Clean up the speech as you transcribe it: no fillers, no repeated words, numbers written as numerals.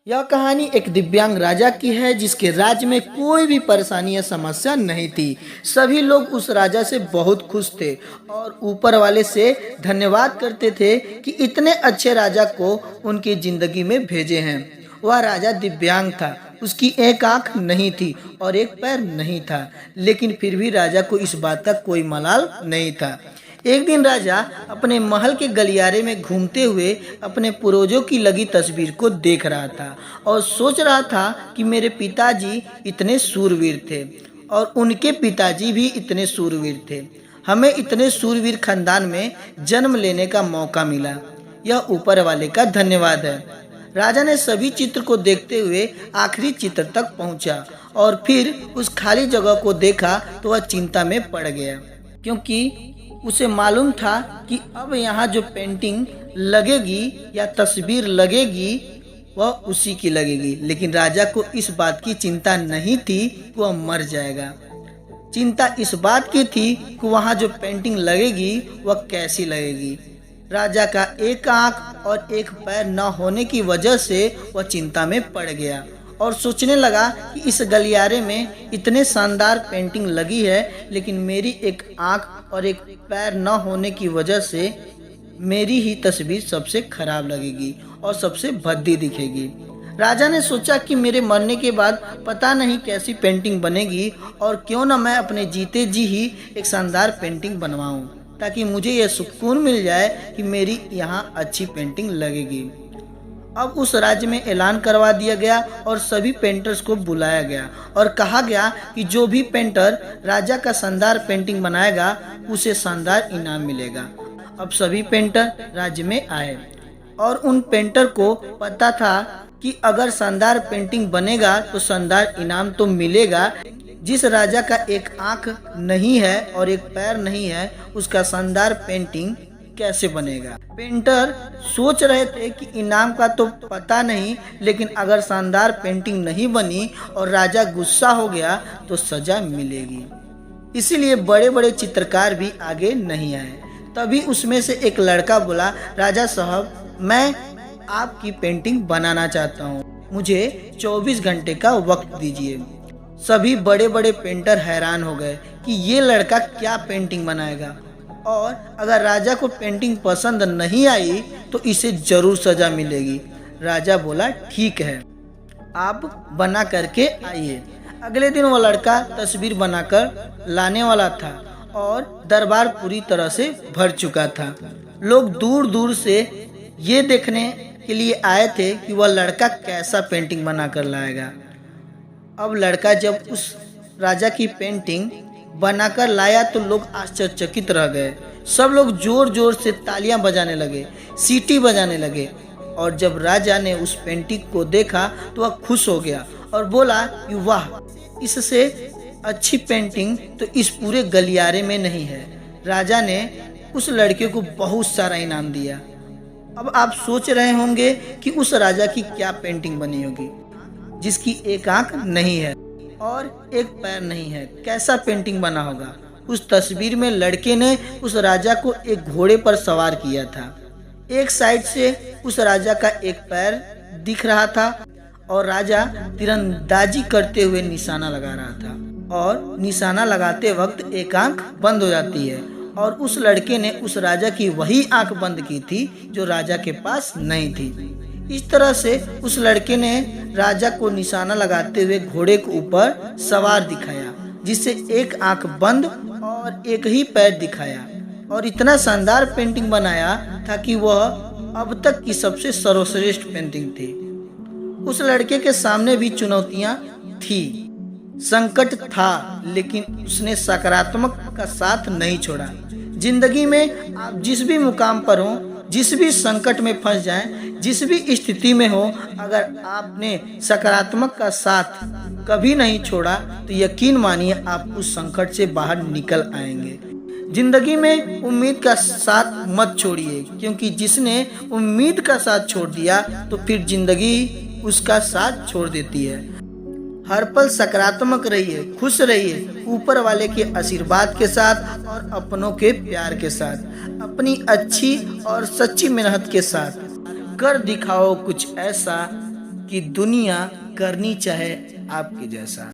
यह कहानी एक दिव्यांग राजा की है जिसके राज्य में कोई भी परेशानी या समस्या नहीं थी। सभी लोग उस राजा से बहुत खुश थे और ऊपर वाले से धन्यवाद करते थे कि इतने अच्छे राजा को उनकी जिंदगी में भेजे हैं। वह राजा दिव्यांग था, उसकी एक आंख नहीं थी और एक पैर नहीं था, लेकिन फिर भी राजा को इस बात का कोई मलाल नहीं था। एक दिन राजा अपने महल के गलियारे में घूमते हुए अपने पूर्वजों की लगी तस्वीर को देख रहा था और सोच रहा था कि मेरे पिताजी इतने सूरवीर थे और उनके पिताजी भी इतने सूरवीर थे। हमें इतने सूरवीर खानदान में जन्म लेने का मौका मिला, यह ऊपर वाले का धन्यवाद है। राजा ने सभी चित्र को देखते हुए आखिरी चित्र तक पहुंचा और फिर उस खाली जगह को देखा तो वह चिंता में पड़ गया, क्योंकि उसे मालूम था कि अब यहाँ जो पेंटिंग लगेगी या तस्वीर लगेगी वह उसी की लगेगी। लेकिन राजा को इस बात की चिंता नहीं थी कि वह मर जाएगा। चिंता इस बात की थी कि वहाँ जो पेंटिंग लगेगी वह कैसी लगेगी। राजा का एक आंख और एक पैर न होने की वजह से वह चिंता में पड़ गया और सोचने लगा कि इस गलियारे में इतने शानदार पेंटिंग लगी है, लेकिन मेरी एक आंख और एक पैर न होने की वजह से मेरी ही तस्वीर सबसे खराब लगेगी और सबसे भद्दी दिखेगी। राजा ने सोचा कि मेरे मरने के बाद पता नहीं कैसी पेंटिंग बनेगी और क्यों न मैं अपने जीते जी ही एक शानदार पेंटिंग बनवाऊं, ताकि मुझे यह सुकून मिल जाए कि मेरी यहाँ अच्छी पेंटिंग लगेगी। अब उस राज्य में ऐलान करवा दिया गया और सभी पेंटर्स को बुलाया गया और कहा गया कि जो भी पेंटर राजा का शानदार पेंटिंग बनाएगा उसे शानदार इनाम मिलेगा। अब सभी पेंटर राज्य में आए और उन पेंटर को पता था कि अगर शानदार पेंटिंग बनेगा तो शानदार इनाम तो मिलेगा। जिस राजा का एक आंख नहीं है और एक पैर नहीं है उसका शानदार पेंटिंग कैसे बनेगा। पेंटर सोच रहे थे कि इनाम का तो पता नहीं, लेकिन अगर शानदार पेंटिंग नहीं बनी और राजा गुस्सा हो गया तो सजा मिलेगी। इसीलिए बड़े बड़े चित्रकार भी आगे नहीं आए। तभी उसमें से एक लड़का बोला, राजा साहब, मैं आपकी पेंटिंग बनाना चाहता हूँ, मुझे 24 घंटे का वक्त दीजिए। सभी बड़े बड़े पेंटर हैरान हो गए कि ये लड़का क्या पेंटिंग बनाएगा, और अगर राजा को पेंटिंग पसंद नहीं आई तो इसे जरूर सजा मिलेगी। राजा बोला, ठीक है, आप बना करके आइए। अगले दिन वो लड़का तस्वीर बनाकर लाने वाला था और दरबार पूरी तरह से भर चुका था। लोग दूर दूर से ये देखने के लिए आए थे कि वह लड़का कैसा पेंटिंग बनाकर लाएगा। अब लड़का जब उस राजा की पेंटिंग बनाकर लाया तो लोग आश्चर्यचकित रह गए। सब लोग जोर जोर से तालियां बजाने लगे, सीटी बजाने लगे, और जब राजा ने उस पेंटिंग को देखा तो वह खुश हो गया और बोला कि वाह, इससे अच्छी पेंटिंग तो इस पूरे गलियारे में नहीं है। राजा ने उस लड़के को बहुत सारा इनाम दिया। अब आप सोच रहे होंगे कि उस राजा की क्या पेंटिंग बनी होगी, जिसकी एक आंख नहीं है और एक पैर नहीं है। कैसा पेंटिंग बना होगा। उस तस्वीर में लड़के ने उस राजा को एक घोड़े पर सवार किया था। एक साइड से उस राजा का एक पैर दिख रहा था और राजा तीरंदाजी करते हुए निशाना लगा रहा था, और निशाना लगाते वक्त एक आंख बंद हो जाती है, और उस लड़के ने उस राजा की वही आंख बंद की थी जो राजा के पास नहीं थी। इस तरह से उस लड़के ने राजा को निशाना लगाते हुए घोड़े के ऊपर सवार दिखाया, जिससे एक आंख बंद और एक ही पैर दिखाया, और इतना शानदार पेंटिंग बनाया था कि वह अब तक की सबसे सर्वश्रेष्ठ पेंटिंग थी। उस लड़के के सामने भी चुनौतियां थी, संकट था, लेकिन उसने सकारात्मक का साथ नहीं छोड़ा। जिंदगी में आप जिस भी मुकाम पर हो, जिस भी संकट में फंस जाएं, जिस भी स्थिति में हो, अगर आपने सकारात्मक का साथ कभी नहीं छोड़ा तो यकीन मानिए आप उस संकट से बाहर निकल आएंगे। जिंदगी में उम्मीद का साथ मत छोड़िए, क्योंकि जिसने उम्मीद का साथ छोड़ दिया तो फिर जिंदगी उसका साथ छोड़ देती है। हर पल सकारात्मक रहिए, खुश रहिए, ऊपर वाले के आशीर्वाद के साथ और अपनों के प्यार के साथ, अपनी अच्छी और सच्ची मेहनत के साथ कर दिखाओ कुछ ऐसा कि दुनिया करनी चाहे आपके जैसा।